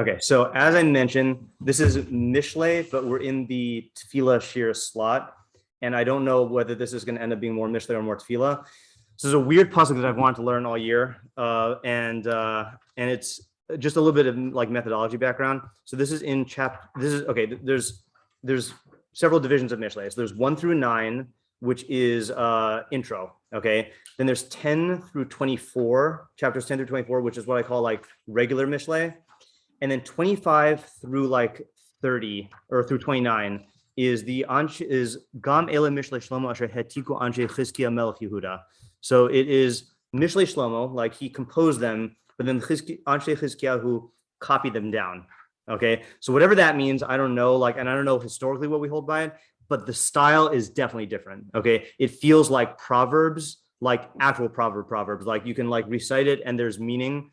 Okay, so as I mentioned, this is Mishlei, but we're in the Tefilah shir slot, and I don't know whether this is going to end up being more Mishlei or more Tefilah. So there's a weird pasuk that I've wanted to learn all year, and it's just a little bit of like methodology background. So this is in okay. There's several divisions of Mishlei. So there's 1 through 9, which is intro. Okay, then there's 10 through 24, chapters 10 through 24, which is what I call like regular Mishlei. And then 25 through like 30 or through 29 is Gam Ele Mishlei Shlomo Asher Hetiku Anshe Chizkiah Melech Yehuda. So it is Mishlei Shlomo, like he composed them, but then Anshe Chizkiah who copied them down. Okay, so whatever that means, I don't know. Like, and I don't know historically what we hold by it, but the style is definitely different. Okay, it feels like proverbs, like actual proverbs. Like you can like recite it and there's meaning,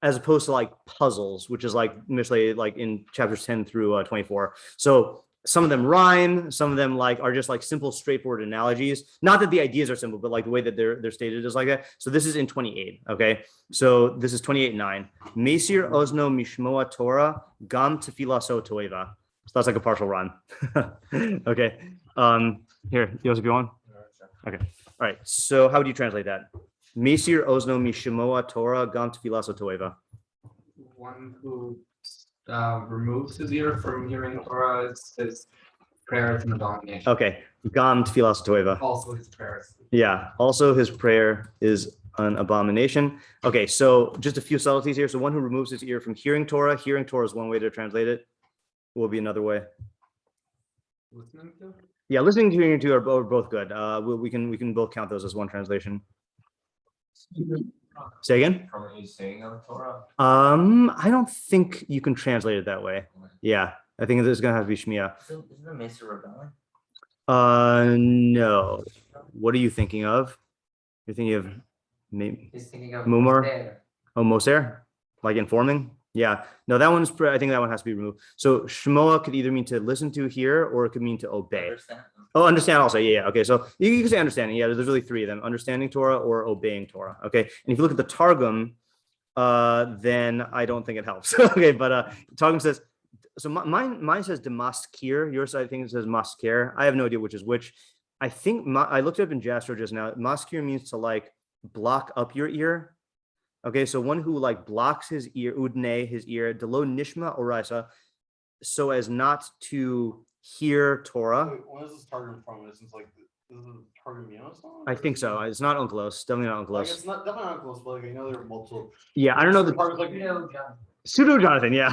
as opposed to like puzzles, which is like Mishlei, like in chapters 10 through 24. So some of them rhyme, some of them like are just like simple, straightforward analogies. Not that the ideas are simple, but like the way that they're stated is like that. So this is in 28. Okay, so this is 28:9. Mesir ozno mishmoa Torah gam tefilah so toeva. So that's like a partial run. Okay. Here, Joseph, you want? Okay. All right. So how would you translate that? Mesir ozno mishmoa Torah gam tefilah so toeva. One who removes his ear from hearing Torah, his prayer is an abomination. Okay, gam tefilah so toeva. Also his prayers. Yeah, also his prayer is an abomination. Okay, so just a few subtleties here. So one who removes his ear from hearing Torah is one way to translate it. Will be another way. Listening to? Yeah, listening to hearing to are both good. We can both count those as one translation. Say again? From what he's saying of Torah? I don't think you can translate it that way. Yeah, I think it's gonna have to be Shmiya. Isn't the Mesa rebelling? No. What are you thinking of? You're thinking of maybe He's thinking of Mumar? Moser. Oh, Moser? Like informing? Yeah. No, that one's, I think that one has to be removed. So Shmoa could either mean to listen to, hear, or it could mean to obey. Understand. Oh, understand also. Yeah. Okay. So you can say understanding. Yeah. There's really 3 of them: understanding Torah or obeying Torah. Okay. And if you look at the Targum, then I don't think it helps. Okay. But Targum says, so mine says demaskir. Yours, I think it says maskir. I have no idea which is which. I think I looked it up in Jasper just now. Maskir means to like block up your ear. Okay, so one who like blocks his ear, udne, his ear, delo nishma oraisa, so as not to hear Torah. Wait, when is this Targum from? Is this like this is a Targum song? I think so. It's not Unclose. Definitely not Like, Unclose. it's not definitely not close, but like I know there are multiple. Yeah, I don't know the Targum's like pseudo Jonathan. Yeah.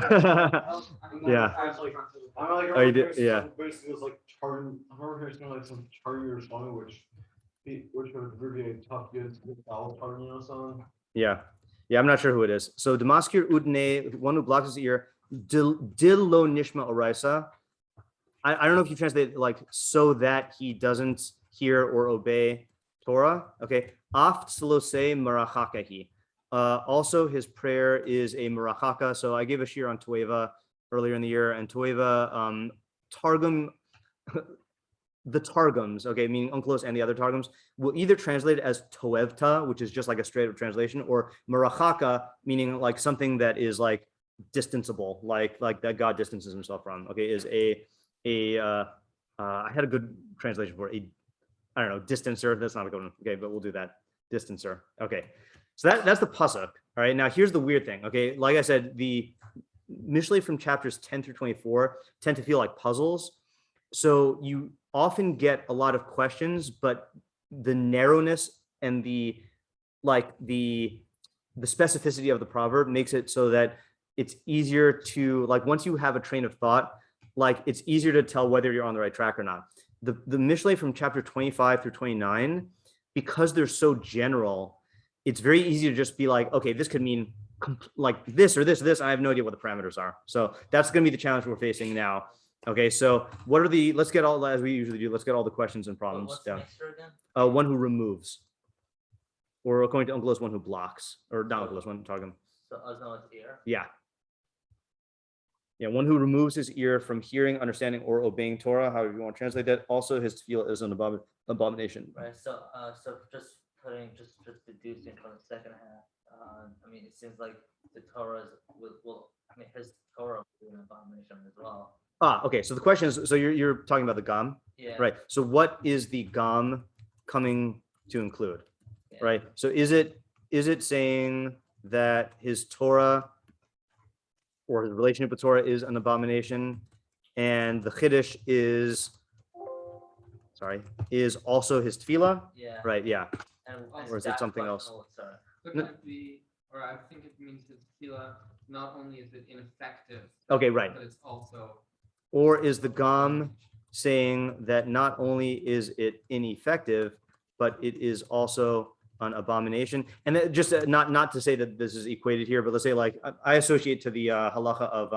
Yeah. I'm like, Oh, you did? Yeah. Basically, it was like Targum. I remember hearing like some Targum song, which would abbreviate tough goods with Targum song. Yeah. Yeah, I'm not sure who it is. So Demaskir Udne, one who blocks his ear, Dil lo nishma oraisa. I don't know if you translate it like so that he doesn't hear or obey Torah. Okay. Aft slose marachakahi. Also, his prayer is a marachaka. So I gave a shir on Toeva earlier in the year, and Toeva Targum. The Targums, okay, meaning Unclose and the other Targums, will either translate it as Toevta, which is just like a straight up translation, or Marachaka, meaning like something that is like distanceable, like that God distances himself from. Okay, is I had a good translation for it. I don't know, distancer. That's not a good one. Okay, but we'll do that. Distancer. Okay, so that's the pasuk. All right, now here's the weird thing. Okay, like I said, the Mishlei from chapters 10 through 24 tend to feel like puzzles. So you often get a lot of questions, but the narrowness and the specificity of the proverb makes it so that it's easier to, like, once you have a train of thought, like it's easier to tell whether you're on the right track or not. The Mishlei from chapter 25 through 29, because they're so general, it's very easy to just be like, okay, this could mean like this or this or this. I have no idea what the parameters are. So that's going to be the challenge we're facing now. Okay, so what are let's get all, as we usually do, let's get all the questions and problems down. One who removes, or according to Unclose, one who blocks, or not Unclose, one Targum. So Ozno is ear? Yeah. Yeah, one who removes his ear from hearing, understanding, or obeying Torah, however you want to translate that. Also, his tefilah is an abomination. Right, so just deducing from the second half, I mean, it seems like the Torah's I mean, his Torah will be an abomination as well. Okay. So the question is, so you're talking about the gam, Yeah. right? So what is the gam coming to include, Yeah. right? So is it saying that his Torah or his relationship with Torah is an abomination, and the Chiddush is also his Tefilah, Yeah. right? Yeah. And Or is it something else? Sorry. Look No. at I think it means that Tefilah, not only is it ineffective. Okay, right. But it's also. Or is the gam saying that not only is it ineffective, but it is also an abomination? And that just not to say that this is equated here, but let's say like I associate to the halacha of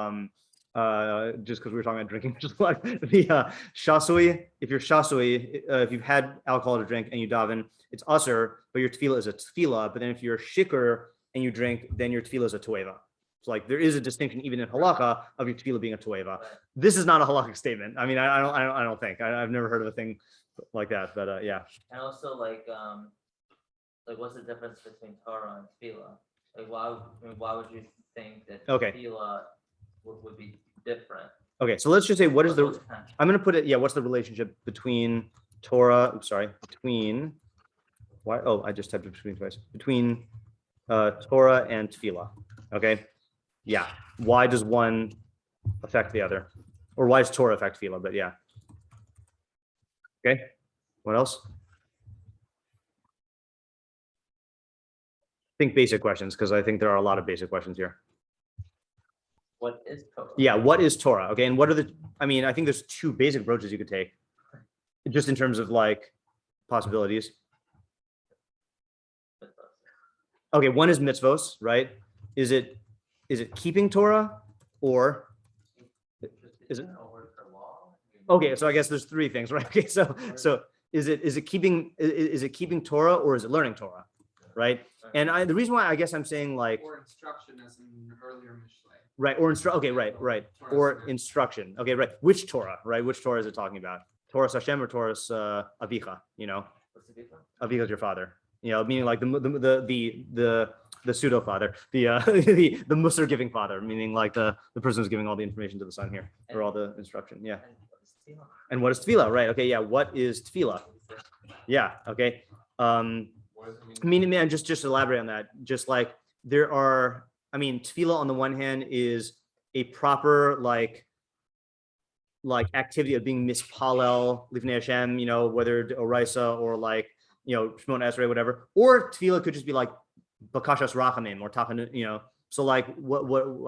just because we were talking about drinking, just like the shasui. If you're shasui, if you've had alcohol to drink and you daven, it's usher, but your tefillah is a tefillah. But then if you're shikr and you drink, then your tefillah is a tueva. So like there is a distinction even in halacha of your tefillah being a tueva. Right. This is not a halachic statement. I mean, I don't think I've never heard of a thing like that. But yeah. And also like what's the difference between Torah and Tefilah? Like why would you think that Okay. Tefilah would be different? Okay, so let's just say what is What's the kind of- I'm gonna put it, yeah, what's the relationship between Torah, between why I just typed it between twice. Between Torah and Tefilah. Okay. Yeah. Why does one affect the other? Or why does Torah affect Tefilah? But yeah. Okay. What else? Think basic questions, because I think there are a lot of basic questions here. What is Torah? Yeah, what is Torah? Okay, and what are I mean, I think there's two basic approaches you could take, just in terms of like possibilities. Okay, one is mitzvos, right? Is it keeping Torah, or is it? a word for law? Okay, so I guess there's three things, right? Okay, so is it keeping Torah, or is it learning Torah, right? And the reason why I guess I'm saying like Or instruction as in earlier Mishlei. right, or okay, right, or instruction. Okay, right. Which Torah, right? Which Torah is it talking about? Torah Hashem or Torah Avicha? You know, What's the difference? Avicha is your father. You know, meaning like the pseudo father, the the Musar giving father, meaning like the person who's giving all the information to the son here, or all the instruction. Yeah. And what is Tefilah? And what is Tefilah? Right. Okay. Yeah. What is Tefilah? Yeah. Okay. What does it I mean, man, just elaborate on that. Just like there are, I mean, Tefilah on the one hand is a proper like activity of being mispalel lifnei Hashem, you know, whether oraisa or like, you know, Shemon Esrei, whatever. Or Tefilah could just be like bakashas rachamim or tachanut, you know. So like,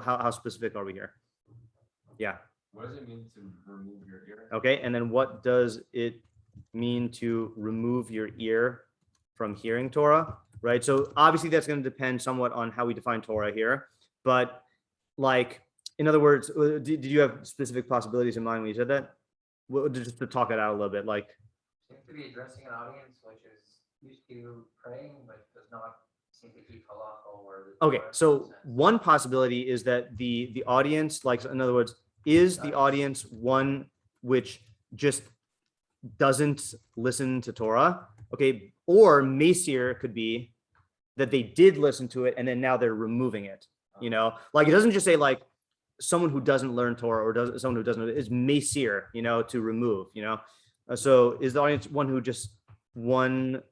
how specific are we here? Yeah. What does it mean to remove your ear? Okay. And then what does it mean to remove your ear from hearing Torah, right? So obviously that's going to depend somewhat on how we define Torah here, but like, in other words, did you have specific possibilities in mind when you said that? Well, just to talk it out a little bit, like. Seems to be addressing an audience which is used to praying, but does not seem to keep halacha or. Okay, so one possibility is that the audience, like, in other words, is the audience one which just doesn't listen to Torah? Okay, or Masir could be that they did listen to it and then now they're removing it. You know, like it doesn't just say like someone who doesn't learn Torah or someone who doesn't is Masir, you know, to remove. You know, so is the audience one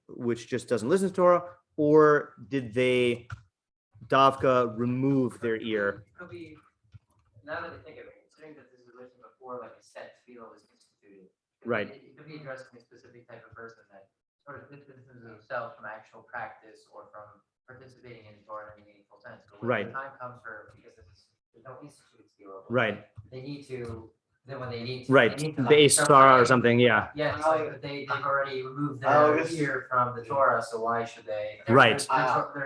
which just doesn't listen to Torah, or did they davka remove their ear? It could be, now that I think of it, considering that this is written before like a set Tefilah was instituted. Right. It could be addressing a specific type of person that sort of distances themselves from actual practice or from participating in Torah in a meaningful sense. But when Right. the time comes for, because there's no institute Tefilah. Right. They need to, then when they need to. Right, they need to, the like, Asara or something, yeah. Yeah, it's like they've already removed I their guess- ear from the Torah, so why should they? Right.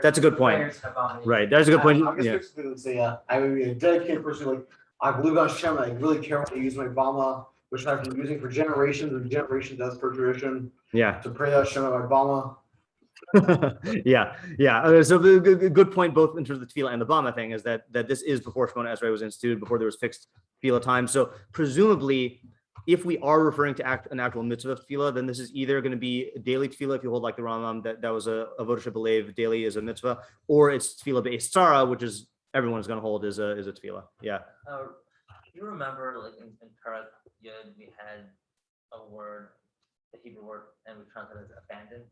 That's a good point. Right, that's a good point. I guess Yeah, basically would say, I would be a dedicated person, like, I believe on Hashem, I really care what I use my Bama, which I've been using for generations and generations as per tradition, yeah. to pray to Hashem at my Bama. Yeah. So the good point, both in terms of the Tefilah and the Bama thing, is that this is before Shemona Esrei was instituted, before there was fixed Tefilah time. So presumably, if we are referring to an actual mitzvah tefillah, then this is either going to be daily tefillah if you hold like the Rambam that was a avodah shebelev, daily is a mitzvah, or it's tefillah be'es tzara, which is everyone's going to hold is a tefillah. Yeah. You remember, like in Parak Yud, we had a word, the Hebrew word, and we translated it as abandoned.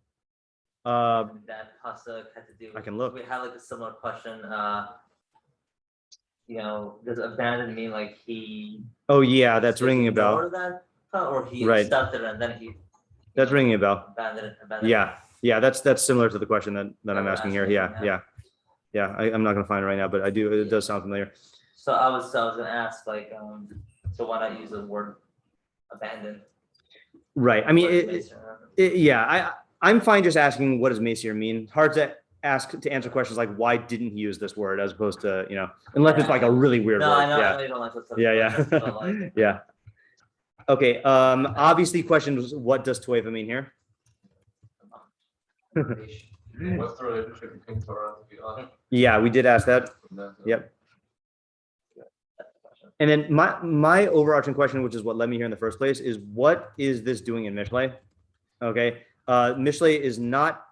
And that pasuk had to do. I can look. We had like a similar question. Does abandon mean like he? Oh yeah, that's ringing a ignored bell. That, or he Right. accepted it and then he. That's ringing a bell. Abandoned. Yeah, that's similar to the question that I'm we're asking here. asking, Yeah. I'm not going to find it right now, but I do. It does sound familiar. So I was gonna ask like, so why not use the word abandoned? Right. I mean, Or I'm fine just asking what does Mesier mean. Hard to answer questions like why didn't he use this word as opposed to unless it's like a really weird No, word. I know Yeah. you don't like this stuff. Yeah. but, like, Yeah. Okay. Obviously, question was what does Toeva mean here? What's the relationship between Torah and Tefilah? Yeah, we did ask that. Yep. Yep. And then my overarching question, which is what led me here in the first place, is what is this doing in Mishlei? Okay. Mishlei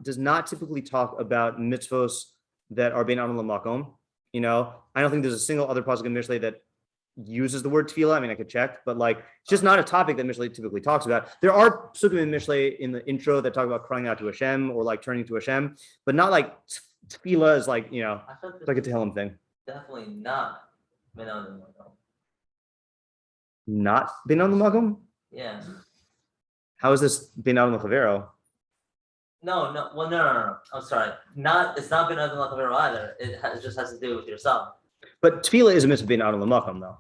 does not typically talk about mitzvos that are bein amar l'makom. I don't think there's a single other pasuk in Mishlei that uses the word tefilah. I mean, I could check, but like it's just not a topic that Mishlei typically talks about. There are pasukim in Mishlei in the intro that talk about crying out to Hashem or like turning to Hashem, but not like tefilah is like I thought it's like a this Tehilim thing. definitely not been on the Not bein amar l'makom. Yeah. How is this bein amar l'chavero? No. Well, no. I'm sorry. It's not been on the Lachavero either. It just has to do with yourself. But tefilah is a mitzvah bein amar l'makom though.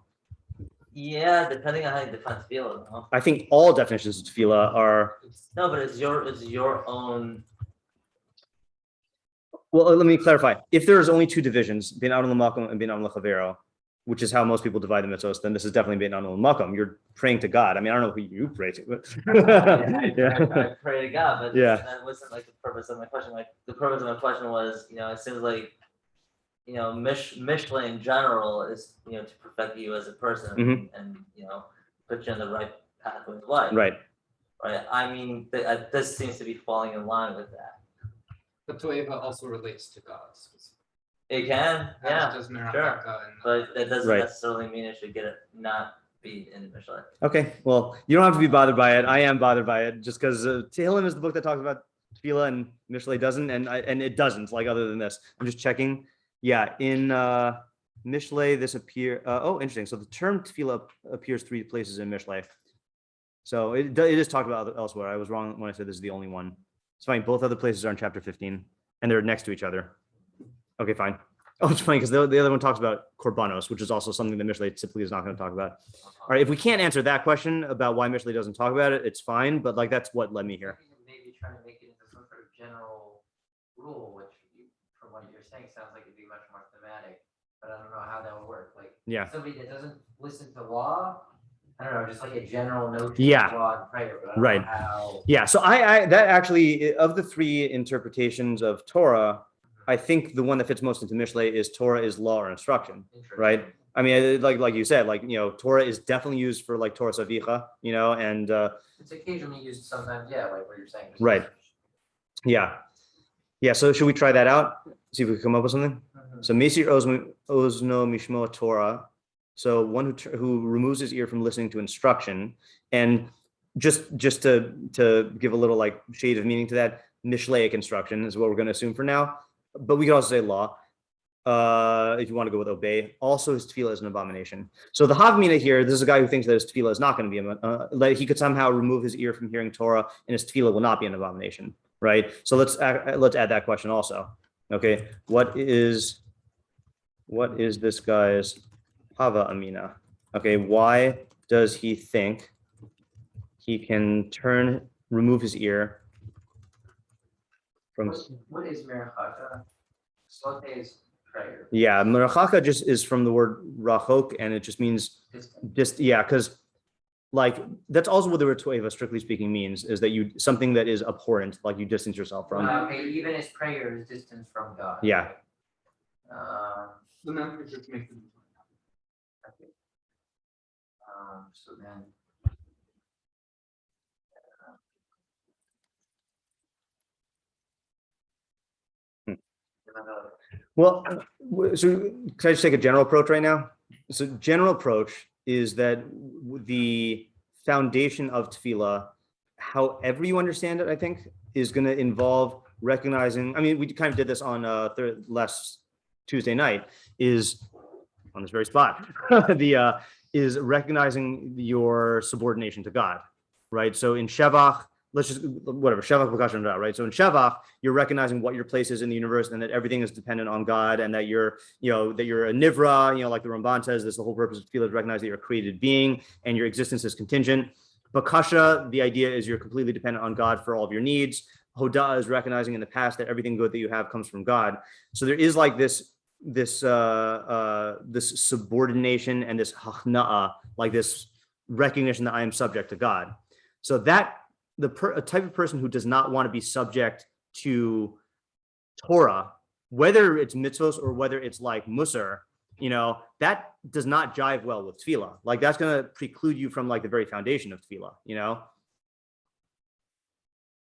Yeah, depending on how you define tefilah. No? I think all definitions of tefilah are. No, but it's your own. Well, let me clarify. If there's only two divisions, bein amar l'makom and bein amar l'chavero, which is how most people divide the mitzvahs, then this is definitely bein amar l'makom. You're praying to God. I mean, I don't know who you pray to, but I pray to God, but Yeah. that wasn't like the purpose of my question. Like the purpose of my question was, it seems like, Mishlei in general is, to perfect you as a person Mhm. and put you on the right pathway of life. right. Right. I mean, this seems to be falling in line with that. But Toeva also relates to gods. It can, yeah, Does sure. Merachaka and. but that doesn't Right. necessarily mean it should not be in the Mishlei. Okay. Well, you don't have to be bothered by it. I am bothered by it just because Tehilim is the book that talks about tefilah and Mishlei doesn't, and it doesn't. Like other than this, I'm just checking. Yeah, in Mishlei, this interesting. So the term tefilah appears 3 places in Mishlei. So it is talked about elsewhere. I was wrong when I said this is the only one. It's fine. Both other places are in chapter 15, and they're next to each other. Okay, fine. Oh, it's funny because the other one talks about korbanos, which is also something that Mishlei typically is not going to talk about. All right, if we can't answer that question about why Mishlei doesn't talk about it, it's fine. But like that's what led me here. Maybe trying to make it into some sort of general rule, which from what you're saying sounds like it'd be much more thematic, but I don't know how that would work. Like Yeah. somebody that doesn't listen to law, I don't know, just like a general notion Yeah. of law and prayer, but I don't Right. know how. Yeah. So I that actually of the 3 interpretations of Torah, I think the one that fits most into Mishlei is Torah is law or instruction, right? I mean, like you said, like Torah is definitely used for like Torah Savicha, and It's occasionally used sometimes, yeah, like what you're saying. just- Right. yeah. So should we try that out? See if we can come up with something. Mhm. So Mesir Ozno Mishmo Torah. So one who removes his ear from listening to instruction, and just to give a little like shade of meaning to that, Mishleic instruction is what we're going to assume for now. But we could also say law, if you want to go with obey. Also, his tefilah is an abomination. So the Havmina here, this is a guy who thinks that his tefilah is not going to be that he could somehow remove his ear from hearing Torah, and his tefilah will not be an abomination, right? So let's add that question also. Okay, what is this guy's Hava Amina? Okay, why does he think he can remove his ear from? What is Merachaka? Slote is prayer. Yeah, merachaka just is from the word rachok, and it just means because like that's also what the word toeva, strictly speaking, means is that something that is abhorrent, like you distance yourself from. Okay, even as prayer is distance from God. Yeah. The memory just makes it. Okay. So then, Well, so can I just take a general approach right now? So general approach is that the foundation of Tefilah, however you understand it, I think, is going to involve recognizing, I mean, we kind of did this on last Tuesday night, is on this very spot, is recognizing your subordination to God, right? So in Shevach, let's just, whatever, Shevach, Bakasha, right? So in Shevach, you're recognizing what your place is in the universe and that everything is dependent on God and that you're, that you're a Nivra, like the Ramban says, this is the whole purpose of Tefilah, is recognize that you're a created being and your existence is contingent. Bakasha, the idea is you're completely dependent on God for all of your needs. Hodah is recognizing in the past that everything good that you have comes from God. So there is like this subordination and this hachna'ah, like this recognition that I am subject to God. So that a type of person who does not want to be subject to Torah, whether it's mitzvos or whether it's like musar, that does not jive well with Tefilah. Like that's going to preclude you from like the very foundation of Tefilah,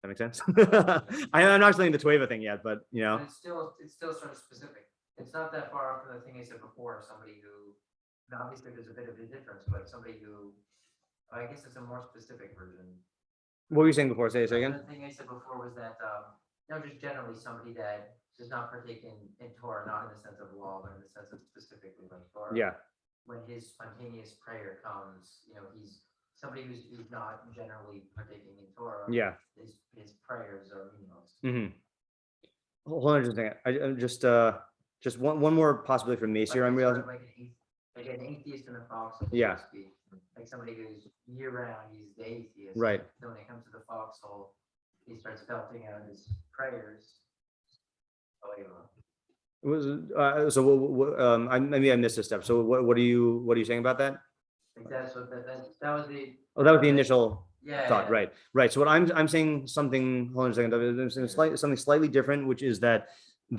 That makes sense? I'm not saying the Tueva thing yet, but It's still sort of specific. It's not that far off from the thing I said before, somebody who, now obviously there's a bit of a difference, but somebody who, I guess it's a more specific version. what were you saying before? Say it again. The thing I said before was that, just generally somebody that does not partake in Torah, not in the sense of law, but in the sense of specifically like Torah. Yeah. When his spontaneous prayer comes, he's somebody who's not generally partaking in Torah. Yeah. His prayers are meaningless. Mm-hmm. Hold on just a second. Just one more possibility for Masir. I'm realizing. Like an atheist in the foxhole. Yeah. So to speak. Like somebody who's year round, he's the atheist. Right. So when it comes to the foxhole, he starts belting out his prayers. Oh, Maybe I missed a step. So what are you saying about that? Like that's what that was the. Oh, that was the initial thought. Yeah. Right. So what I'm saying something. Hold on a second. Something slightly different, which is that,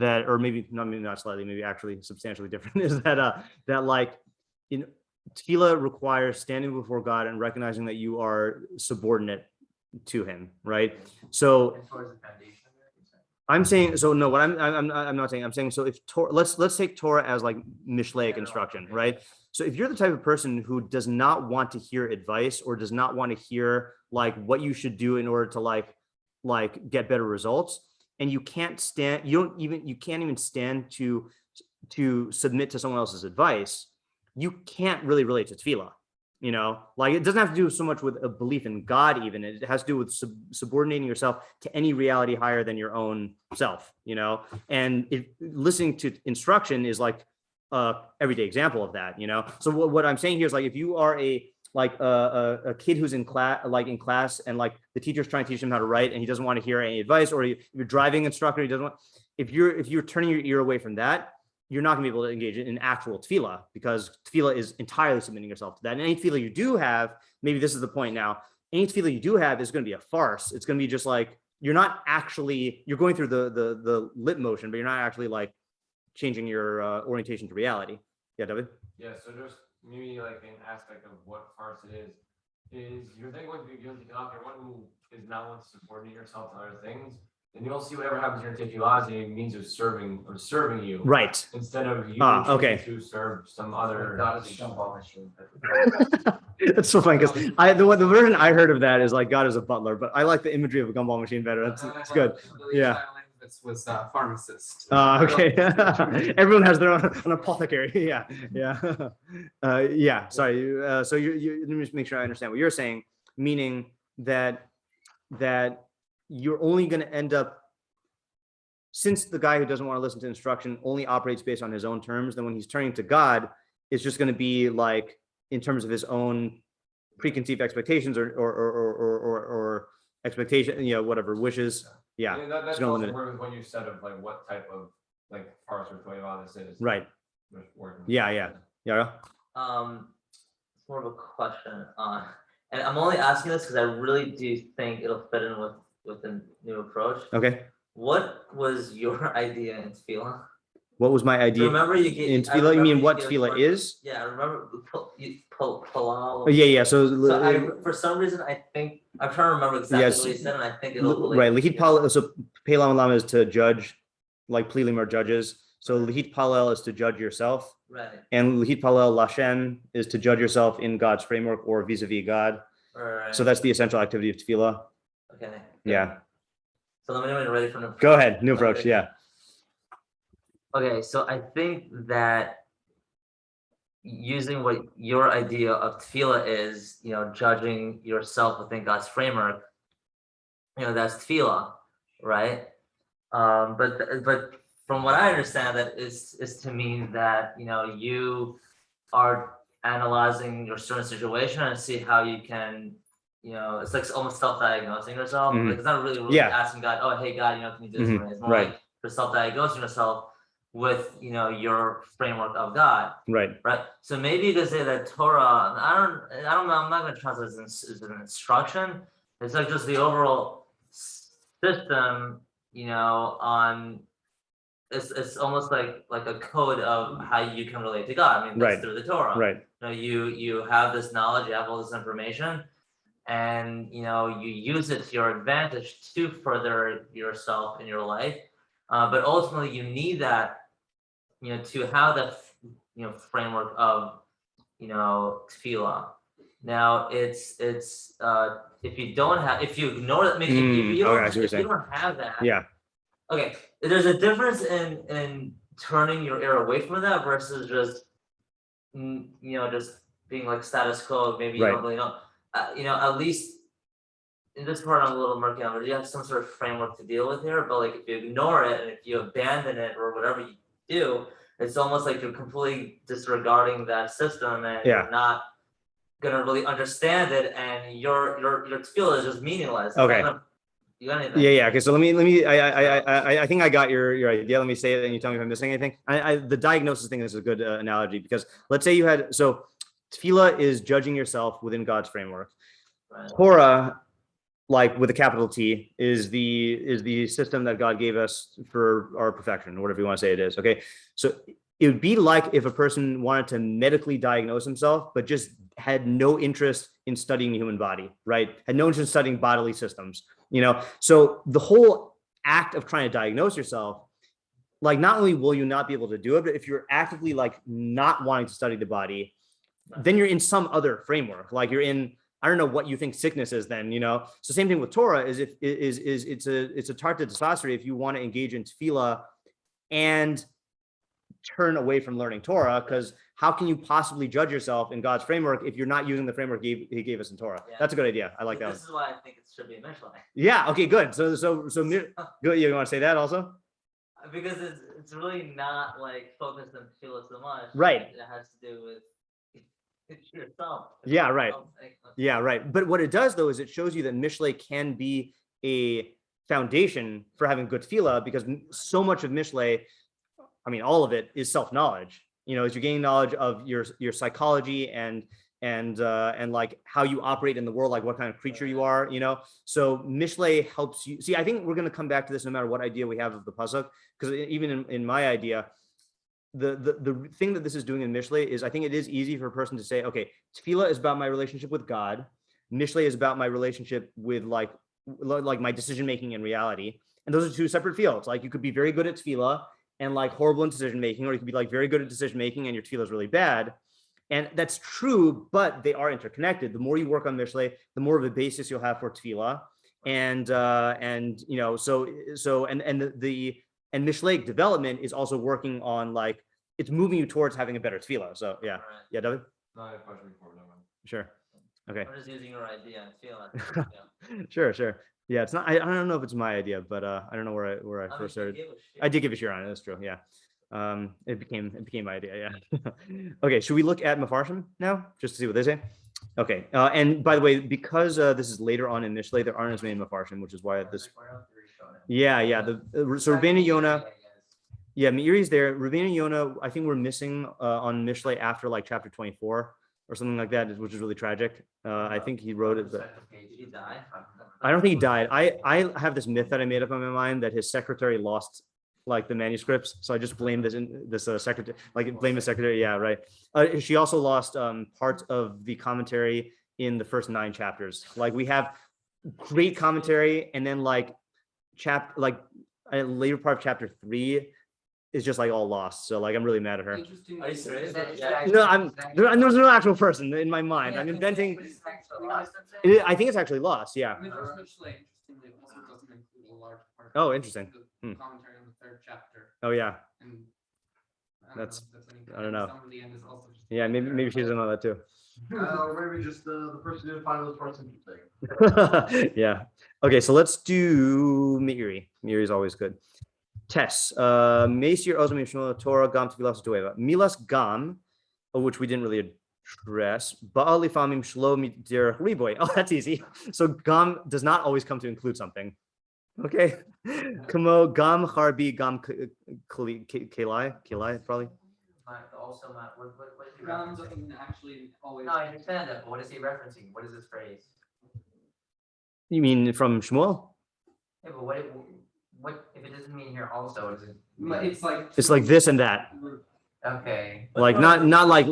or maybe not slightly, maybe actually substantially different, is that like Tefilah requires standing before God and recognizing that you are subordinate to Him, right? So As far as the foundation of it, you're saying? I'm saying, so no, what I'm not saying, I'm saying, so if Torah, let's take Torah as like Mishlei instruction, right? So if you're the type of person who does not want to hear advice or does not want to hear like what you should do in order to like get better results, and you can't even stand to submit to someone else's advice, you can't really relate to Tefilah. Like it doesn't have to do so much with a belief in God, even it has to do with subordinating yourself to any reality higher than your own self, and listening to instruction is like everyday example of that, So what I'm saying here is like, if you are a kid who's in class and like the teacher's trying to teach him how to write and he doesn't want to hear any advice, or you're driving instructor, he doesn't want, if you're turning your ear away from that, you're not gonna be able to engage in actual Tefilah, because Tefilah is entirely submitting yourself to that. And any Tefilah you do have, maybe this is the point now, any Tefilah you do have is gonna be a farce. It's gonna be just like, you're going through the lip motion, but you're not actually like changing your orientation to reality. Yeah, David? Yeah, so just maybe like an aspect of what farce it is you're then going to be guilty of you're one who is not want to subordinate yourself to other things, and you'll see whatever happens here in Tefilah as a means of serving you. Right. Instead of you okay. to serve some other. God is a gumball machine. That's so funny because the version I heard of that is like God is a butler, but I like the imagery of a gumball machine better. It's good. Yeah. Was pharmacist. Okay. Everyone has their own an apothecary. Yeah. Yeah. Sorry. So let me just make sure I understand what you're saying, meaning that you're only going to end up, since the guy who doesn't want to listen to instruction only operates based on his own terms, then when he's turning to God, it's just going to be like in terms of his own preconceived expectations or expectation, whatever wishes. Yeah. That's also where what you said of like what type of like farce or toy this is. Right. Yeah. It's more of a question and I'm only asking this because I really do think it'll fit in with the new approach. Okay. What was your idea in Tefilah? What was my idea? Remember you get in Tefilah? You mean what Tefilah is? Yeah, I remember Palal. Yeah. So for some reason, I think I'm trying to remember exactly what he said, and I think it'll right. So Pelam Lama is to judge like Tehilim are judges. So Lihit Palel is to judge yourself, Right. and Lihit Palel Lashem is to judge yourself in God's framework or vis-a-vis God. Right. So that's the essential activity of Tefilah. Okay. good. Yeah. So let me know when you're ready for an Go ahead. New approach. Yeah. Okay, so I think that using what your idea of tefillah is, judging yourself within God's framework, that's tefillah, right? But from what I understand, that is to mean that you are analyzing your certain situation and see how you can, it's like almost self-diagnosing yourself. Mhm. Like it's not really Yeah. asking God, oh hey God, can you do this for me? It's more Right. like you're self-diagnosing yourself with your framework of God, Right. right? So maybe you could say that Torah. I don't know. I'm not going to translate this as an instruction. It's like just the overall system, on. It's almost like a code of how you can relate to God. I mean, that's Right. through the Torah. Right. You have this knowledge, you have all this information, and you use it to your advantage to further yourself in your life. But ultimately, you need that, to have that, framework of, tefillah. Now, it's if you ignore it, I mean, if you okay, I see what you're if you saying. don't have that, Yeah. okay, there's a difference in turning your ear away from that versus just, just being like status quo. Maybe you Right. don't really know. At least in this part, I'm a little murky on, but you have some sort of framework to deal with here. But like, if you ignore it and if you abandon it or whatever you do, it's almost like you're completely disregarding that system and Yeah. you're not gonna really understand it, and your tefillah is just meaningless. It's not Okay. gonna do anything. Yeah. Okay. So let me. I think I got your idea. Let me say it, and you tell me if I'm missing anything. The diagnosis thing is a good analogy, because let's say you had Tefilah is judging yourself within God's framework. Right. Torah, like with a capital T, is the system that God gave us for our perfection, or whatever you want to say it is. Okay. So it would be like if a person wanted to medically diagnose himself, but just had no interest in studying the human body, right? Had no interest in studying bodily systems, So the whole act of trying to diagnose yourself, like, not only will you not be able to do it, but if you're actively like not wanting to study the body, then you're in some other framework. Like you're in, I don't know what you think sickness is then, So same thing with Torah is it's a tarta disastre if you want to engage in tefillah and turn away from learning Torah, because how can you possibly judge yourself in God's framework if you're not using the framework he gave us in Torah? Yeah. That's a good idea. I like that. This is why I think it should be a Mishlei. Yeah. Okay. Good. So good. You want to say that also? Because it's really not like focused on tefillah so much. Right. It has to do with yourself. Yeah. Right. Yeah. Right. But what it does though is it shows you that Mishlei can be a foundation for having good tefillah, because so much of Mishlei, I mean, all of it is self-knowledge. As you're gaining knowledge of your psychology and like how you operate in the world, like what kind of creature you are. So Mishlei helps you. See, I think we're going to come back to this no matter what idea we have of the pasuk, because even in my idea, the thing that this is doing in Mishlei is I think it is easy for a person to say, okay, Tefilah is about my relationship with God. Mishlei is about my relationship with like my decision making in reality, and those are two separate fields. Like you could be very good at Tefilah and like horrible in decision making, or you could be like very good at decision making and your tefillah is really bad. And that's true, but they are interconnected. The more you work on Mishlei, the more of a basis you'll have for tefillah. And Mishleic development is also working on, like, it's moving you towards having a better tefillah. So yeah. Right. Yeah, David? No, I have a question before that one. Sure. Okay. I'm just using your idea and tefillah. Sure. Yeah, it's not. I don't know if it's my idea, but I don't know where I first started. I did give a share on it. That's true. Yeah. It became my idea. Yeah. Okay. Should we look at Mefarshim now, just to see what they say? Okay. And by the way, because this is later on in Mishlei, there aren't as many Mefarshim, which is why this. Yeah. So Rabbeinu Yonah. Yeah, Meiri's there. Rabbeinu Yonah, I think we're missing on Mishlei after like chapter 24 or something like that, which is really tragic. I think he wrote it, but Did he die? I don't think he died. I have this myth that I made up in my mind that his secretary lost like the manuscripts, so I just blame this secretary, like blame the secretary. Yeah, right. She also lost part of the commentary in the first 9 chapters. Like we have great commentary, and then like later part of chapter 3 is just like all lost. So like I'm really mad at her. Interesting. Are you serious? Is that- Yeah. is that- There's no actual person in my mind. I'm inventing. But it's actually lost, I'm saying? I think it's actually lost. Yeah. Midrash Mishlei, interestingly, also doesn't include a large part. Oh, of interesting. the Hmm. Commentary on the third chapter, Oh yeah. and. That's- know if any I don't know. Some of the end is also just. Yeah. Maybe she doesn't know that too. Or maybe just the person didn't find those parts interesting. Yeah. Okay. So let's do Meiri. Meiri is always good. Tess. Meisir Ozam Yishmael Torah Gam Tefilah Toeva. Milas Gam, which we didn't really address. Baal Lifamim Shalom Derech Riboy. Oh, that's easy. So Gam does not always come to include something. Okay. Kamo Gam Harbi Gam Kelai probably. Also, what is he Gam referencing? doesn't actually always. No, I understand that, but what is he referencing? What is this phrase? You mean from Shmuel? Yeah, but what if it doesn't mean here also, what does it? But mean? it's like. It's like this and that. Okay, Like not like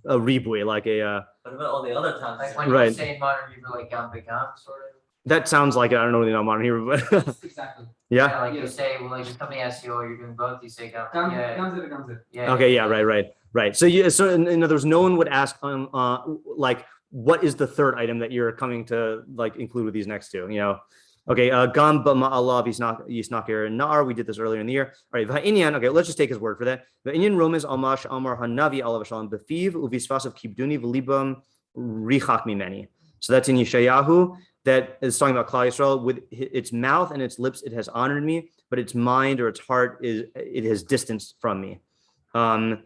a ribui, like a What about all the other times? like when Right. you say in modern Hebrew, like gam begam, sort of? that sounds like I don't know the modern Hebrew, but Exactly. yeah. Like Yeah. you say, well, like if somebody asks you, oh, you're doing both, you say gam, Gam, yeah, Gam's it. yeah. Okay, yeah, right. So in other words, no one would ask like what is the third item that you're coming to like include with these next two, you know? Okay, gam b'ma'alav yisnakir nar. We did this earlier in the year. All right, v'ha'inyan. Okay, let's just take his word for that. V'inyan romes almash amar hanavi alav shalom befiv uvisvasav kibduni v'libam richak mimeni. So that's in Yeshayahu. That is talking about Klal Yisrael. With its mouth and its lips, it has honored me, but its mind or its heart it has distanced from me. That's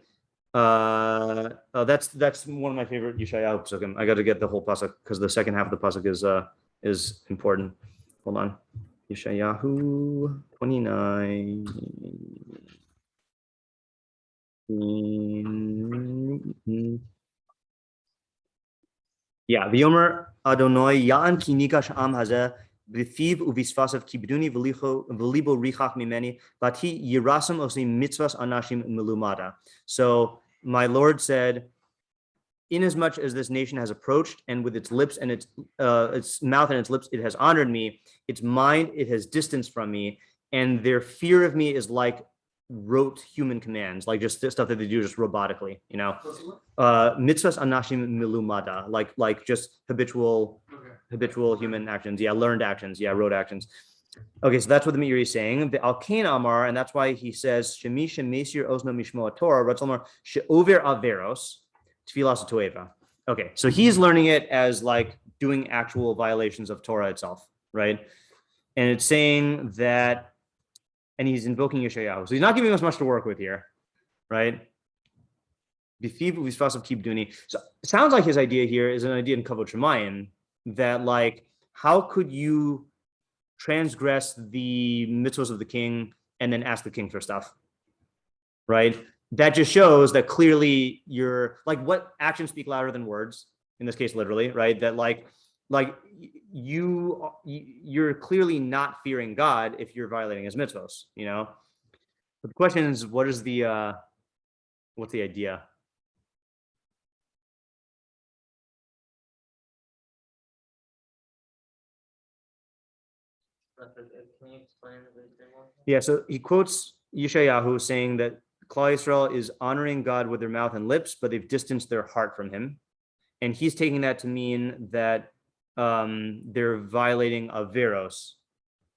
one of my favorite Yeshayahu pasukim. I got to get the whole pasuk because the second half of the pasuk is important. Hold on. Yeshayahu 29. Yeah, V'yomer Adonai Ya'an ki nikash am hazeh b'fiv uvisvasav kibduni v'libo richach mimeni v'ati yirasam osim mitzvahs anashim melumada. So my Lord said, inasmuch as this nation has approached and with its lips and its mouth and its lips it has honored me, its mind it has distanced from me, and their fear of me is like rote human commands, like just stuff that they do just robotically, you know. Mitzvahs anashim milumada, like just habitual human actions, learned actions, rote actions. Okay, so that's what the Meiri is saying. The Alkain Amar, and that's why he says Shemi Shemesir Osno Mishmoa Torah Ratzalmar Sheover Averos Tefilah Toeva. Okay, so he's learning it as like doing actual violations of Torah itself, right? And it's saying that, and he's invoking Yeshayahu. So he's not giving us much to work with here, right? So it sounds like his idea here is an idea in Kavod Shemayim that like, how could you transgress the mitzvahs of the king and then ask the king for stuff, right? That just shows that clearly you're like, what actions speak louder than words, in this case, literally, right? That like you're clearly not fearing God if you're violating his mitzvahs, you know? But the question is, what's the idea? Can you explain a bit more? Yeah, so he quotes Yeshayahu saying that Klal Yisrael is honoring God with their mouth and lips, but they've distanced their heart from him. And he's taking that to mean that they're violating Averos,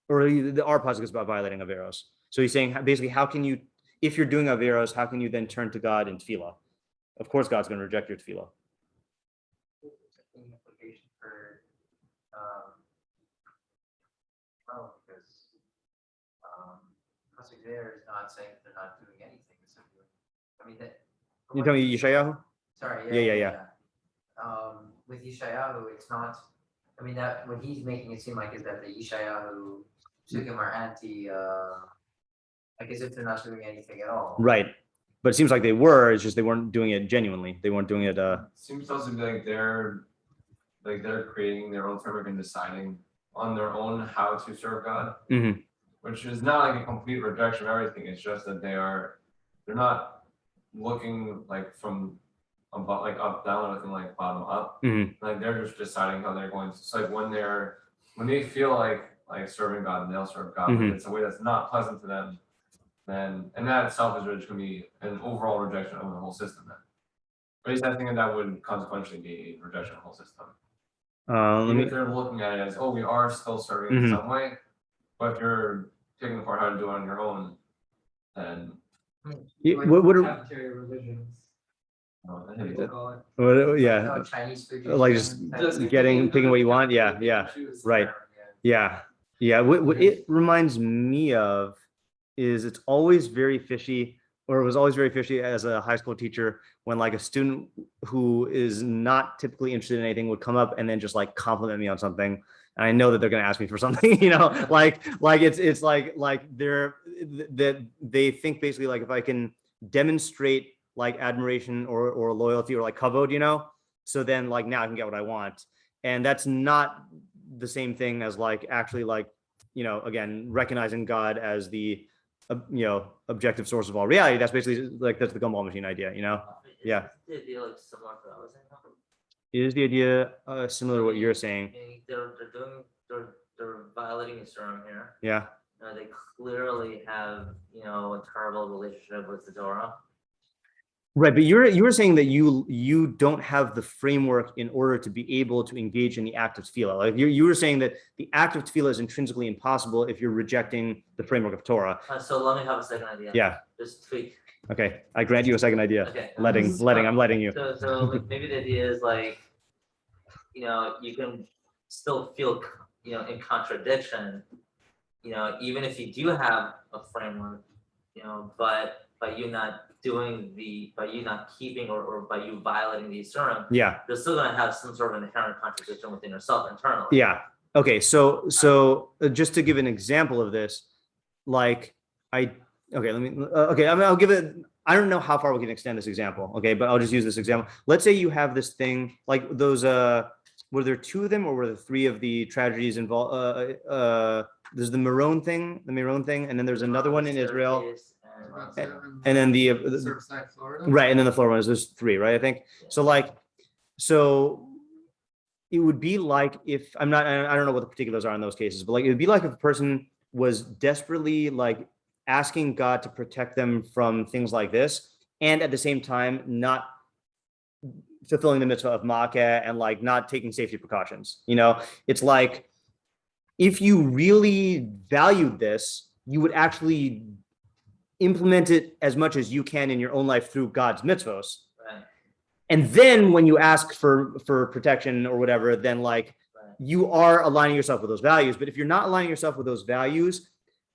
or our pasuk is about violating Averos. So he's saying basically, how can you, if you're doing Averos, how can you then turn to God in Tefilah? Of course, God's going to reject your Tefilah. Implication for, because pasuk there is not saying that they're not doing anything. I mean that. You tell me Yeshayahu? Sorry. Yeah. With Yeshayahu, it's not. I mean that what he's making it seem like is that the Yeshayahu psukim are anti. Like as if they're not doing anything at all. Right. But it seems like they were. It's just they weren't doing it genuinely. They weren't doing it. Seems also like they're creating their own framework and deciding on their own how to serve God, Mhm. which is not like a complete rejection of everything. It's just that they're not looking like from above, like up down, or looking like bottom up. Mhm. Like they're just deciding how they're going to. It's like when they feel like like serving God and they'll serve God, Mhm. but it's a way that's not pleasant to them, then and that itself is just gonna be an overall rejection of the whole system then. But he's thinking that would consequentially be a rejection of the whole system. Let Even me. if they're looking at it as, oh, we are still serving in some way, but if you're taking apart how to do it on your own, then Yeah, Like what are- cafeteria religions, then people it- call it. What, yeah, No, Chinese food. like just picking what you want. Yeah, yeah, right. Yeah. Yeah. What it reminds me of is it's always very fishy, or it was always very fishy as a high school teacher when like a student who is not typically interested in anything would come up and then just like compliment me on something. And I know that they're going to ask me for something, like it's like they're that they think basically like if I can demonstrate like admiration or loyalty or like kavod, so then like now I can get what I want. And that's not the same thing as like actually like, again, recognizing God as the objective source of all reality. That's basically like that's the gumball machine idea, Yeah. The idea like similar to what I was saying. Is the idea similar to what you're saying? Meaning they're violating Islam here. Yeah. They clearly have a terrible relationship with the Torah. Right, but you were saying that you don't have the framework in order to be able to engage in the act of tefilah. Like you were saying that the act of tefilah is intrinsically impossible if you're rejecting the framework of Torah. So let me have a second idea. Yeah. Just tweak. Okay, I grant you a second idea. Okay. I'm letting you. So like maybe the idea is like, you can still feel, in contradiction, even if you do have a framework, but by you not keeping or by you violating the Isurim, Yeah. you're still going to have some sort of inherent contradiction within yourself internally. Yeah. Okay. So just to give an example of this, like I'll give it. I don't know how far we can extend this example. Okay, but I'll just use this example. Let's say you have this thing like those. Were there two of them, or were there three of the tragedies involved? There's the Meron thing, and then there's another one in Israel. And then the Surfside, Florida. right, and then the Florida one is there's three, right? I think so. It would be like if I don't know what the particulars are in those cases, but like it would be like if a person was desperately like asking God to protect them from things like this, and at the same time not fulfilling the mitzvah of makeh and like not taking safety precautions. It's like if you really valued this, you would actually implement it as much as you can in your own life through God's mitzvos. Right. And then when you ask for protection or whatever, then like you are aligning yourself with those values. But if you're not aligning yourself with those values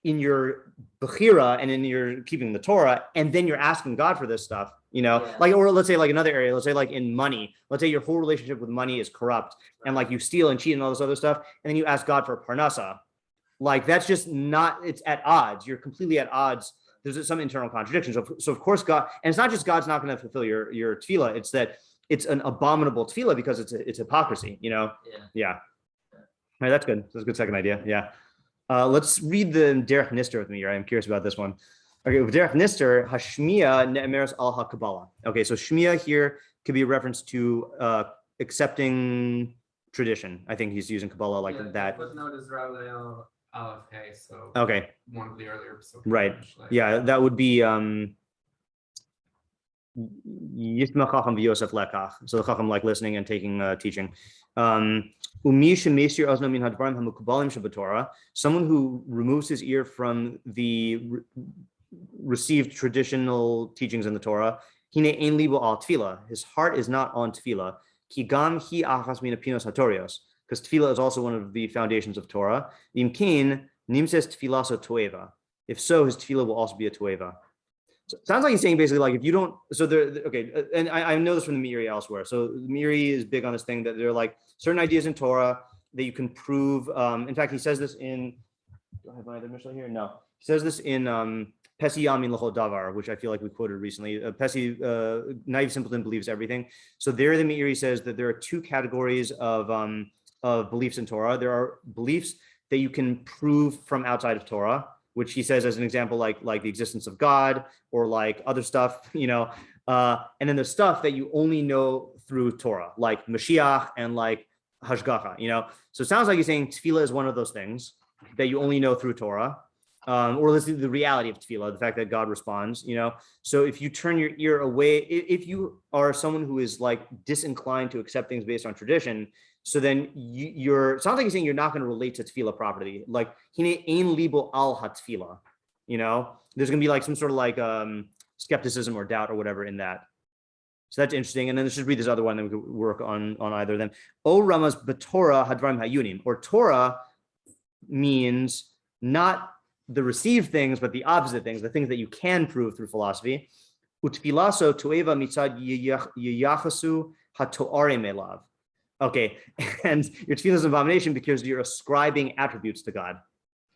in your bechira and in your keeping the Torah, and then you're asking God for this stuff, like, or let's say like another area, let's say like in money, let's say your whole relationship with money is corrupt and like you steal and cheat and all this other stuff. And then you ask God for parnasa, like that's just not, it's at odds. You're completely at odds. There's some internal contradiction. So of course God, and it's not just God's not going to fulfill your tefilah, it's that it's an abominable tefilah because it's hypocrisy, Yeah. All right, that's good. That's a good second idea. Yeah. Let's read the Derech Nister with me. Right? I'm curious about this one. Okay, with Derech Nister, Hashmiya ne'emeres al ha-Kabbalah. Okay, so Shmiya here could be a reference to accepting tradition. I think he's using Kabbalah like that. Footnote is Rav Aleph Hey, so Okay. one of the earlier episodes. Right. Yeah, that would be Yisma Chacham v'Yosef Lekach. So the Chacham like listening and taking teaching. Someone who removes his ear from the received traditional teachings in the Torah, his heart is not on tefilah. Because tefilah is also one of the foundations of Torah. If so, his tefilah will also be a toeva. So it sounds like he's saying basically like if you don't, so okay, and I know this from the Meiri elsewhere. So the Meiri is big on this thing that they're like certain ideas in Torah that you can prove. In fact, he says this in, do I have my other Mishlei here? No. He says this in Pesi Yamin L'chol Davar, which I feel like we quoted recently. Pesi, naive simpleton believes everything. So there the Meiri says that there are two categories of beliefs in Torah. There are beliefs that you can prove from outside of Torah, which he says as an example, like the existence of God or like other stuff, and then there's stuff that you only know through Torah, like Mashiach and like Hashgacha, So it sounds like he's saying tefilah is one of those things, that you only know through Torah, or let's do the reality of Tefilah, the fact that God responds, So if you turn your ear away, if you are someone who is like disinclined to accept things based on tradition, so then you're, it sounds like you're saying you're not going to relate to Tefilah properly. Like, hine ein libo al ha-Tefilah, there's going to be like some sort of like skepticism or doubt or whatever in that. So that's interesting. And then let's just read this other one, then we could work on either of them. O Ramas b'Torah hadvarim hayunim, or Torah means not the received things, but the opposite things, the things that you can prove through philosophy. Utfilaso tueva mitzad yachasu hatoare melav. Okay, and your tefillah is an abomination because you're ascribing attributes to God,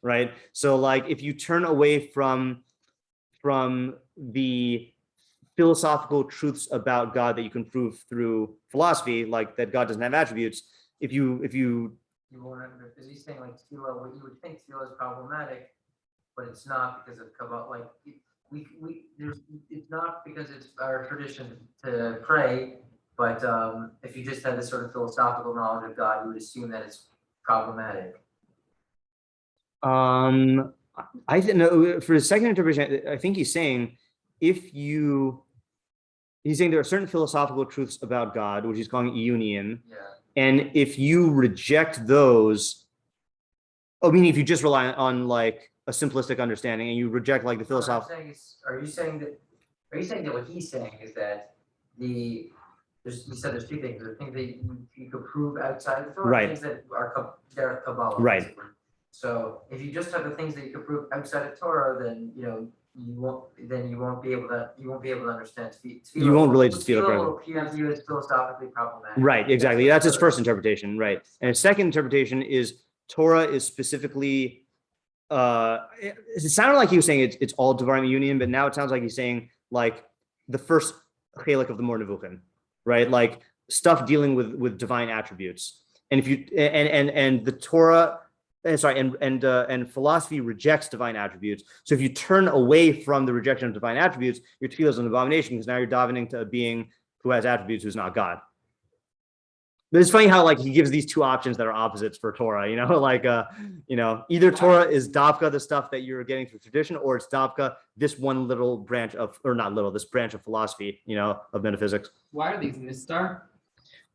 right? So like if you turn away from the philosophical truths about God that you can prove through philosophy, like that God doesn't have attributes, if you You won't under, because he's saying like Tefilah, what you would think Tefilah is problematic, but it's not because of Kabbalah. Like it's not because it's our tradition to pray, but if you just had this sort of philosophical knowledge of God, you would assume that it's problematic. I think no, for the second interpretation, I think he's saying he's saying there are certain philosophical truths about God, which he's calling Iunian. Yeah. And if you reject those, meaning if you just rely on like a simplistic understanding and you reject like the philosophical. Are you saying that what he's saying is that you said there's two things, the things that you could prove outside of the Torah, Right. things that are they're Kabbalah. Right. Basically. So if you just have the things that you could prove outside of Torah, then you won't be able to understand Tefilah. You won't relate to Tefilah correctly. Will appear to you as philosophically problematic. Right, exactly. That's his first interpretation, right? And his second interpretation is Torah is specifically. It sounded like he was saying it's all Devarim Union, but now it sounds like he's saying like the first chelik of the Mor Nevuchim, right? Like stuff dealing with divine attributes. And if you and the Torah. And philosophy rejects divine attributes. So if you turn away from the rejection of divine attributes, your tefillah is an abomination because now you're davening to a being who has attributes who's not God. But it's funny how like he gives these two options that are opposites for Torah. Either Torah is dafka the stuff that you're getting through tradition, or it's dafka this one little branch of, or not little, this branch of philosophy, of metaphysics. Why are these nistar?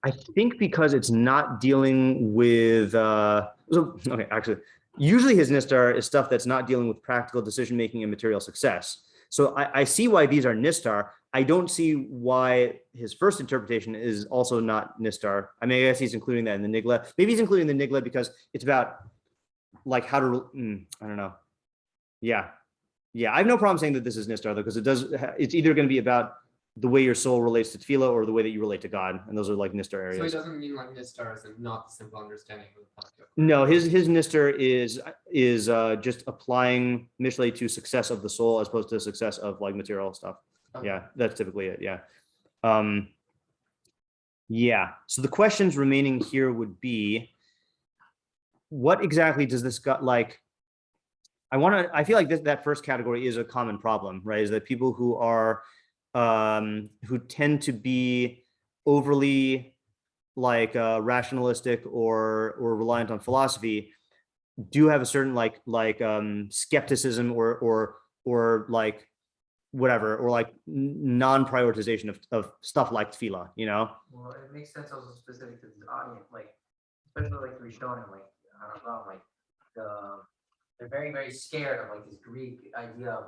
I think because it's not dealing with actually, usually his nistar is stuff that's not dealing with practical decision making and material success. So I see why these are nistar. I don't see why his first interpretation is also not nistar. I mean, I guess he's including that in the nigla. Maybe he's including the nigla because it's about like how to. I don't know. Yeah, I have no problem saying that this is nistar though, because it's either going to be about the way your soul relates to Tefilah or the way that you relate to God. And those are like nistar areas. So he doesn't mean like nistar is not the simple understanding of the pasuk. No, his nistar is just applying Mishlei to success of the soul as opposed to success of like material stuff. Okay. Yeah, that's typically it. Yeah. So the questions remaining here would be, what exactly does this got like? I feel like that first category is a common problem, right? Is that people who are who tend to be overly like rationalistic or reliant on philosophy do have a certain like skepticism or like whatever, or like non-prioritization of stuff like Tefilah, Well, it makes sense also specific to this audience, like especially like Rishonim, like I don't know, like they're very, very scared of like this Greek idea of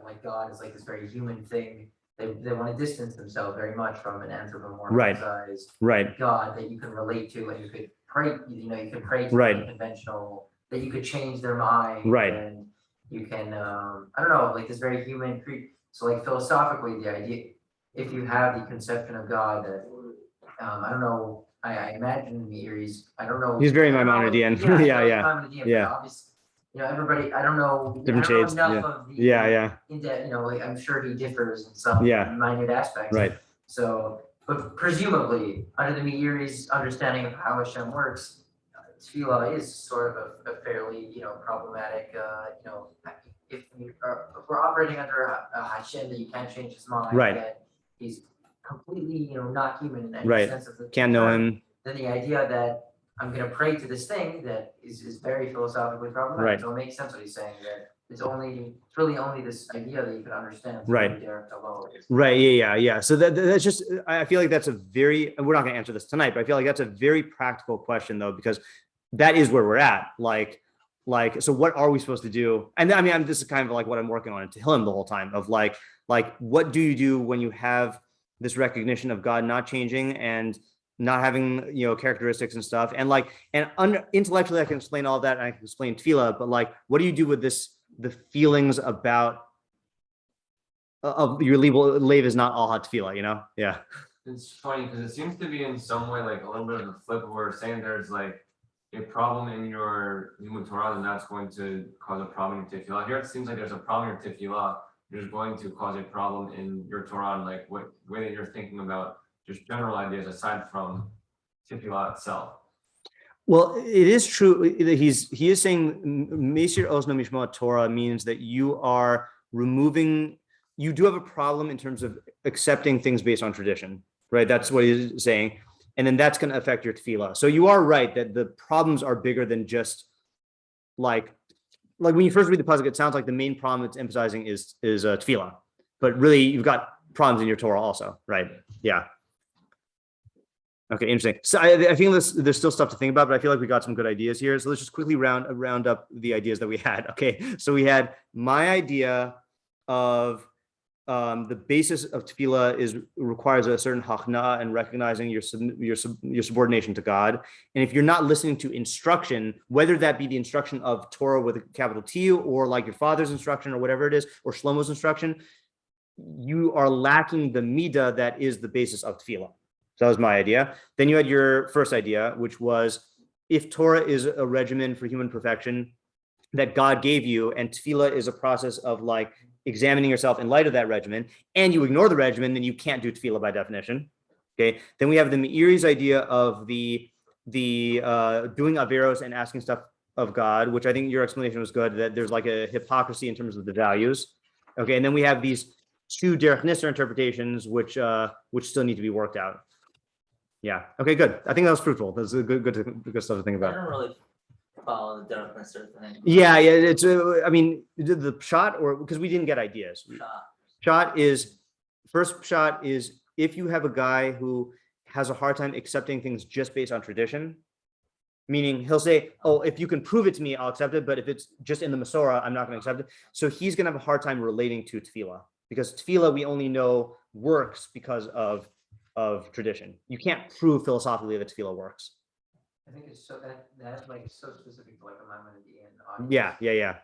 like God is like this very human thing. They want to distance themselves very much from an anthropomorphized God that you can relate to, and you could pray, you can pray to a conventional, that you could change their mind, and you can, I don't know, like this very human creature. So like philosophically, the idea, if you have the conception of God that, I don't know, I imagine Meiri's, I don't know. He's very Maimonidean. Yeah. Obviously, everybody, I don't know. Different shades. Enough of the, In like, I'm sure he differs in some minute aspects. Right. So, but presumably, under the Meiri's understanding of how Hashem works, Tefilah is sort of a fairly, problematic, if we're operating under a Hashem that you can't change his mind, that he's completely, not human in any sense of the can't know him. Then the idea that I'm gonna pray to this thing that is very philosophically problematic. Right. So it makes sense what he's saying, that it's really only this idea that you can understand. through Right. Derek Tavolo. Right. Yeah. So that's just, I feel like that's a very, and we're not going to answer this tonight, but I feel like that's a very practical question though, because that is where we're at. Like, so what are we supposed to do? And I mean, this is kind of like what I'm working on in Tehilim the whole time of like, what do you do when you have this recognition of God not changing and not having, characteristics and stuff. And intellectually, I can explain all of that and I can explain Tefilah, but like, what do you do with the feelings about of your label is not all hot Tefilah, Yeah. It's funny because it seems to be in some way like a little bit of a flip where we're saying there's like a problem in your Limud Torah, and that's going to cause a problem in Tefilah. Here it seems like there's a problem in Tefilah, which is going to cause a problem in your Torah and like what way that you're thinking about just general ideas aside from Tefilah itself. Well, it is true that he is saying Mesir Ozno Mishma Torah means that you do have a problem in terms of accepting things based on tradition, right? That's what he's saying. And then that's going to affect your Tefilah. So you are right that the problems are bigger than just like when you first read the pasuk, it sounds like the main problem it's emphasizing is Tefilah, but really you've got problems in your Torah also, right? Yeah. Okay, interesting. So I think there's still stuff to think about, but I feel like we got some good ideas here. So let's just quickly round up the ideas that we had. Okay, so we had my idea of the basis of Tefilah requires a certain hachna and recognizing your subordination to God. And if you're not listening to instruction, whether that be the instruction of Torah with a capital T or like your father's instruction or whatever it is, or Shlomo's instruction, you are lacking the midah that is the basis of Tefilah. So that was my idea. Then you had your first idea, which was if Torah is a regimen for human perfection that God gave you, and Tefilah is a process of like examining yourself in light of that regimen, and you ignore the regimen, then you can't do Tefilah by definition. Okay. Then we have the Meiri's idea of the doing averos and asking stuff of God, which I think your explanation was good, that there's like a hypocrisy in terms of the values. Okay. And then we have these two Derech Nisser interpretations, which still need to be worked out. Yeah. Okay, good. I think that was fruitful. That's a good stuff to think I about. don't really follow the Derek Nisser thing. Yeah. It's I mean, the shot, or because we didn't get ideas. First shot is if you have a guy who has a hard time accepting things just based on tradition, meaning he'll say, oh, if you can prove it to me, I'll accept it. But if it's just in the Masorah, I'm not going to accept it. So he's going to have a hard time relating to Tefilah, because Tefilah we only know works because of tradition. You can't prove philosophically that Tefilah works. I think it's so that's like so specific to like a Maimonidean audience. Yeah.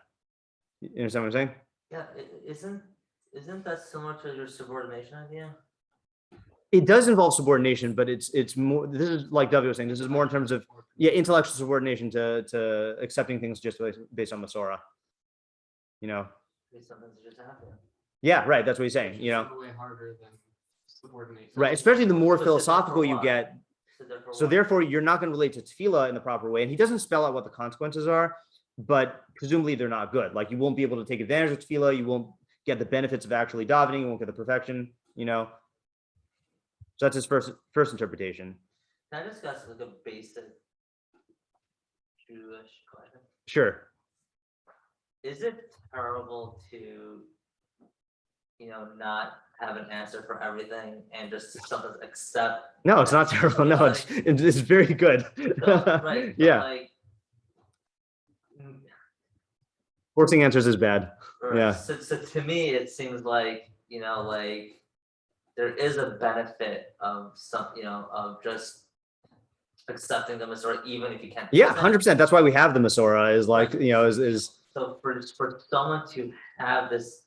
You understand what I'm saying? Yeah, isn't that similar to your subordination idea? It does involve subordination, but it's more. This is like Davi was saying. This is more in terms of intellectual subordination to accepting things just based on Masorah. Something just happened. Yeah, right. That's what he's saying. Way harder than subordination. Right. Especially the more So philosophical you why? get. So why? therefore, you're not going to relate to Tefilah in the proper way. And he doesn't spell out what the consequences are, but presumably they're not good. Like you won't be able to take advantage of Tefilah. You won't get the benefits of actually davening. You won't get the perfection. So that's his first interpretation. Can I discuss like a basic Jewish question? Sure. Is it terrible to, not have an answer for everything and just sometimes accept? No, it's not terrible. No, it's very good. Right. Yeah. Like, Forcing answers is bad. Yeah. So to me, it seems like, like there is a benefit of some, of just accepting the Masorah, even if you can't. Yeah, 100%. That's why we have the Masorah is like, is. So for someone to have this,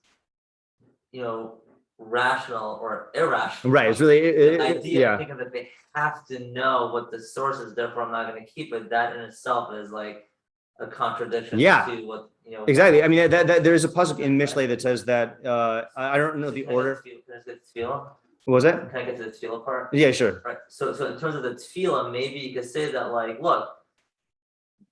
rational or irrational. Right. It's really, idea of thinking that they have to know what the source is, therefore I'm not going to keep it. That in itself is like a contradiction to what, Exactly. I mean, that there is a pasuk in Mishlei that says that, I don't know the order. Can I get the Tefilah? What was it? Can I get to the Tefilah part? Yeah, sure. Right. So in terms of the Tefilah, maybe you could say that like, look,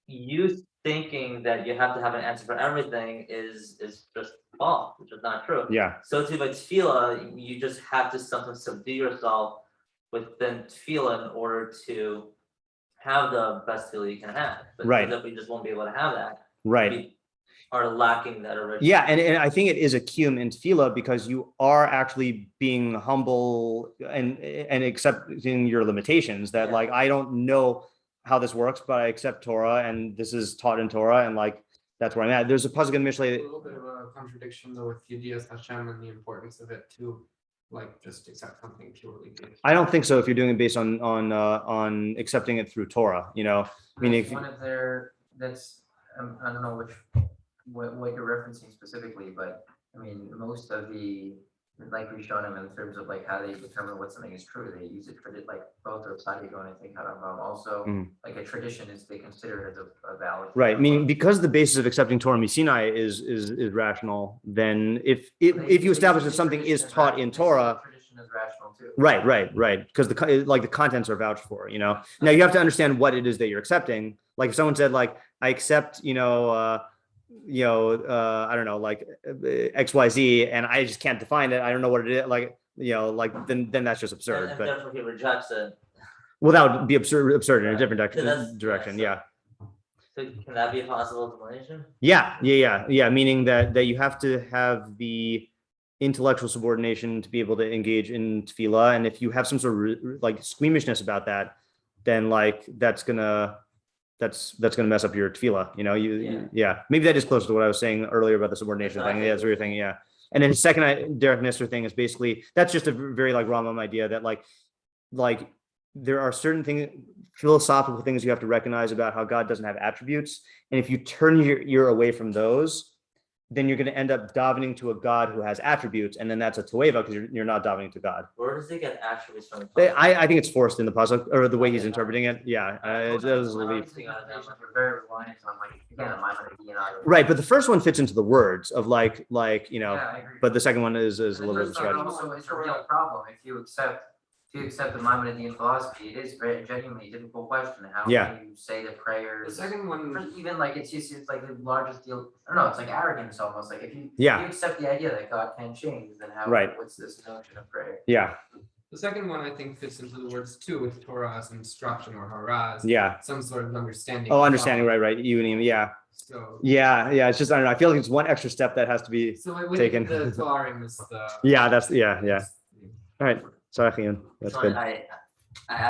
you thinking that you have to have an answer for everything is just false, which is not true. Yeah. So to by Tefilah, you just have to sometimes subdue yourself within Tefilah in order to have the best tool you can have. But Right. if we just won't be able to have that, Right. we are lacking that original. Yeah, and I think it is a kiyum in Tefilah because you are actually being humble and accepting your limitations. That Yeah. like I don't know how this works, but I accept Torah, and this is taught in Torah, and like that's where I'm at. There's a pasuk in A Mishlei. little bit of a contradiction though with Yedias Hashem and the importance of it too, like just accept something purely based. I don't think so. If you're doing it based on accepting it through Torah, you know, meaning That's if, one of their, that's, I don't know what you're referencing specifically, but I mean, most of the, like we've shown them in terms of like how they determine what something is true, they use it for like both of Sadiq and I think Harambam also, Mm. like a tradition is they consider it as a valid. right, meaning because the basis of accepting Torah Sinai is rational, then if you establish that something is taught in Torah. Tradition is rational too. Right. Because the contents are vouched for, you know. Now you have to understand what it is that you're accepting. Like if someone said like, I accept, I don't know, like XYZ, and I just can't define it. I don't know what it is. Like, then that's just absurd. And But therefore he rejects it. well, that would be absurd in a Right. different So that's- direction. yeah, Yeah. So can that be a possible explanation? Yeah. Meaning that you have to have the intellectual subordination to be able to engage in Tefilah, and if you have some sort of like squeamishness about that, then like that's gonna mess up your Tefilah. You know, Yeah. Maybe that is close to what I was saying earlier about the subordination thing. Yeah, that's what you're thinking. Yeah. And then the second Derek Nisser thing is basically that's just a very like Rambam idea that like there are certain things, philosophical things you have to recognize about how God doesn't have attributes, and if you turn your ear away from those, then you're going to end up davening to a God who has attributes, and then that's a toeva because you're not davening to God. Where does he get attributes from? I think it's forced in the pasuk or the way he's interpreting it. Yeah, it does Well, leave. these interpretations are very reliant on like, again, the Maimonidean either. Right, but the first one fits into the words of like you know, Yeah, I agree. but the second one is a And the little bit of a first one stretch. also is a real problem if you accept the Maimonidean philosophy. It is very genuinely difficult question. How Yeah. can you say the The prayers? second one, Even like it's like the largest deal. I don't know. It's like arrogance almost. Like if you Yeah. accept the idea that God can change, then how? Right. What's this notion of prayer? Yeah, the second one I think fits into the words too with Torah as instruction or haraz. yeah. Some sort of understanding. Oh, of understanding. God. Right. You and him. Yeah. So. Yeah. It's just I don't know. I feel like it's one extra step that has to be. So with Taken. the Tvarim is the. Yeah. That's yeah. All right. Sorry, Ian. That's Sorry, good. I